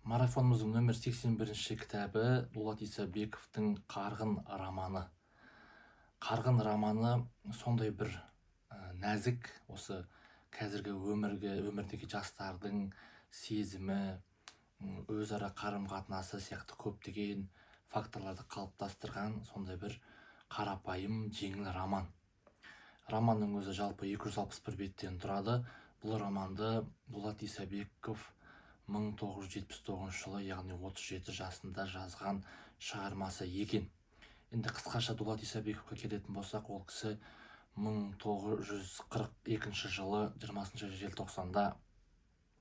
Марафонымыздың нөмір 81-ші кітабы Дулат Исабековтың «Қарғын» романы. «Қарғын» романы сондай бір нәзік, осы қазіргі өмірдегі жастардың сезімі, өзара қарым-қатынасы сияқты көптеген факторларды қалыптастырған сондай бір қарапайым, жеңіл роман. Романның өзі жалпы 261 беттен тұрады. Бұл романды Дулат Исабеков 1979 жылы, яғни 37 жасында жазған шығармасы екен. Енді қысқаша Дулат Исабековқа келетін болсақ, ол кісі 1942 жылы 20 желтоқсанда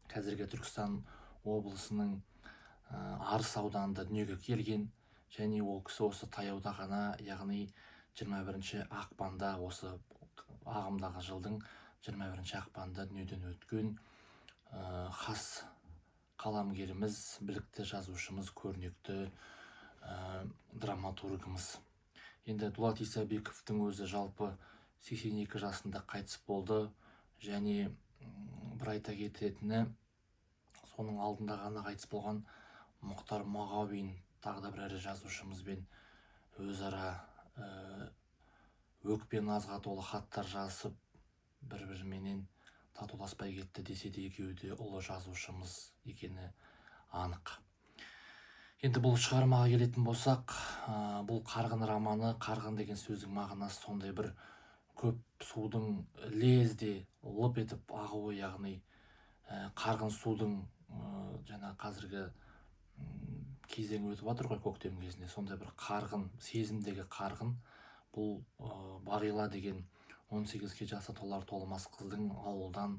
қазіргі Түркістан облысының Арыс ауданында дүниеге келген, және ол кісі осы таяуда ғана, яғни 21 ақпанда, осы ағымдағы жылдың 21 ақпанда дүниеден өткен хас қаламгеріміз, білікті жазушымыз, көрнекті драматургымыз. Енді Дулат Исабековтың өзі жалпы 82 жасында қайтыс болды, және бір айта кететіні, соның алдында ғана қайтыс болған Мұхтар Мағауин тағы да бір ірі жазушымызбен өзара өкпе назға толы хаттар жазысып, бір-біріменен татуласпай кетті десе де, екеуі де ұлы жазушымыз екені анық. Енді бұл шығармаға келетін болсақ, бұл «Қарғын» романы, қарғын деген сөздің мағынасы сондай бір көп судың лезде лып етіп ағуы, яғни қарғын судың жаңа қазіргі кезең өтіп жатыр ғой, көктем кезінде, сондай бір қарғын, сезімдегі қарғын. Бұл Бағила деген 18-ге жасы толар толмас қыздың ауылдан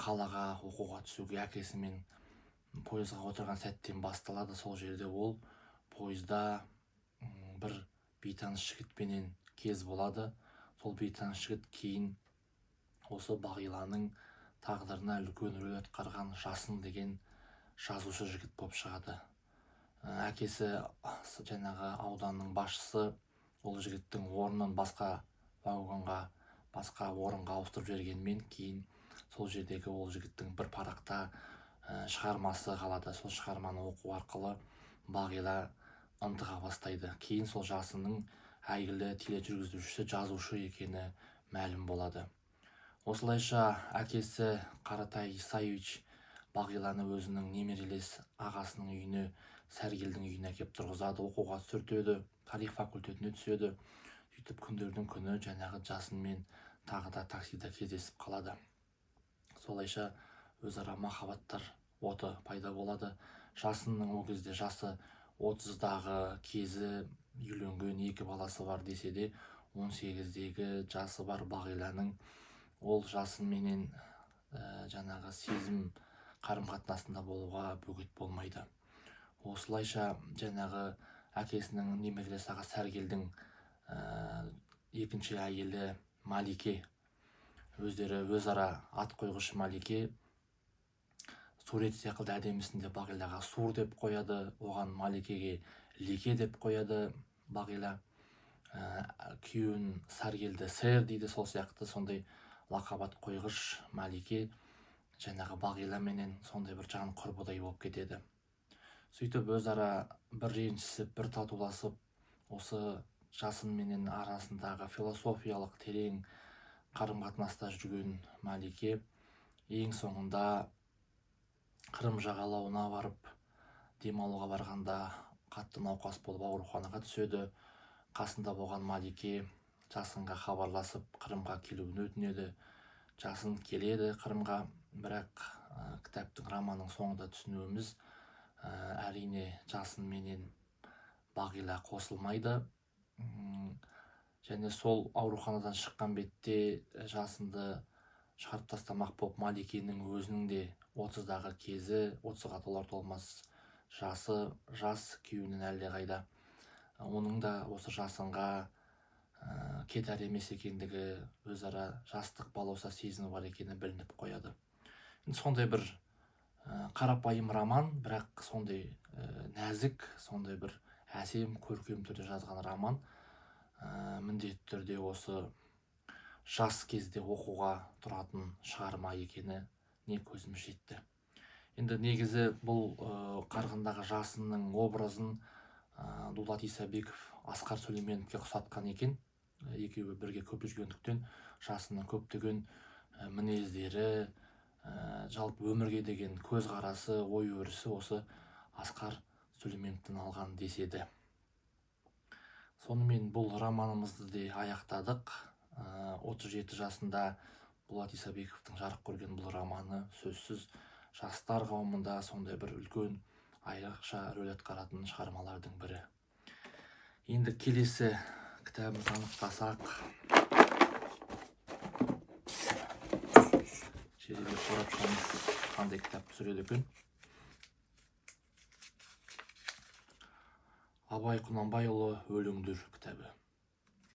қалаға оқуға түсуге әкесімен пойызға отырған сәттен басталады. Сол жерде ол пойызда бір бейтаныс жігітпенен кез болады. Сол бейтаныс жігіт кейін осы Бағиланың тағдырына үлкен рөл атқарған Жасын деген жазушы жігіт болып шығады. Әкесі жаңағы ауданның басшысы ол жігіттің орнын басқа вагонға, басқа орынға ауыстырып жібергенмен, кейін сол жердегі ол жігіттің бір парақта шығармасы қалады. Сол шығарманы оқу арқылы Бағила ынтыға бастайды. Кейін сол Жасынның әйгілі тележүргізушісі, жазушы екені мәлім болады. Осылайша әкесі Қаратай Исаевич Бағиланы өзінің немерелес ағасының үйіне, Сәргелдің үйіне әкеп тұрғызады, оқуға түсіртеді, тарих факультетіне түседі. Сөйтіп күндердің күні жаңағы Жасынмен тағы да таксида кездесіп қалады. Солайша өзара махаббаттар оты пайда болады. Жасынның ол кезде жасы 30-дағы кезі, үйленген, 2 баласы бар десе де, 18-дегі жасы бар Бағиланың ол Жасынменен жаңағы сезім қарым-қатынасында болуға бөгет болмайды. Осылайша жаңағы әкесінің немерелес ағасы Сәргелдің екінші әйелі Малике, өздері өзара ат қойғыш Малике сурет секілді әдемісінде Бағилаға Сур деп қояды, оған Маликеге Лике деп қояды Бағила. Күйеуін Сәргелді Сэр дейді. Сол сияқты сондай лақабат қойғыш Малике жаңағы Бағиламенен сондай бір жан құрбыдай болып кетеді. Сөйтіп өзара бір ренжісіп, бір татуласып, осы Жасынменен арасындағы философиялық терең қарым-қатынаста жүрген Малике ең соңында Қырым жағалауына барып демалуға барғанда қатты науқас болып ауруханаға түседі. Қасында болған Малике Жасынға хабарласып Қырымға келуін өтінеді. Жасын келеді Қырымға, бірақ кітаптың, романның соңында түсінуіміз, әрине Жасынменен Бағила қосылмайды. Және сол ауруханадан шыққан бетте Жасынды шығарып тастамақ болып Маликенің өзінің де 30-дағы кезі, 30-ға толар толмас жасы, жас күйеуінен әлдеқайда. Оның да осы Жасынға кетер емес екендігі, өзара жастық балауса сезімі бар екені білініп қояды. Сондай бір қарапайым роман, бірақ сондай нәзік, сондай бір әсем, көркем түрде жазған роман. Міндетті түрде осы жас кезде оқуға тұратын шығарма екені не көзіміз жетті. Енді негізі бұл қарғындағы жасынның образын Дулат Исабеков Асқар Сүлейменовке ұқсатқан екен. Екеуі бірге көп жүргендіктен жасынның көптеген мінездері, жалпы өмірге деген көзқарасы, ой-өрісі осы Асқар Сүлейменовтен алған деседі. Сонымен бұл романымызды де аяқтадық. 37 жасында Дулат Исабековтың жарық көрген бұл романы сөзсіз жастар қауымында сондай бір үлкен айрықша рөл атқаратын шығармалардың бірі. Енді келесі кітабымызды анықтасақ, жеребе қорапшамыз қандай кітап түсіреді екен? Абай Құнанбайұлы «Өлеңдер» кітабы.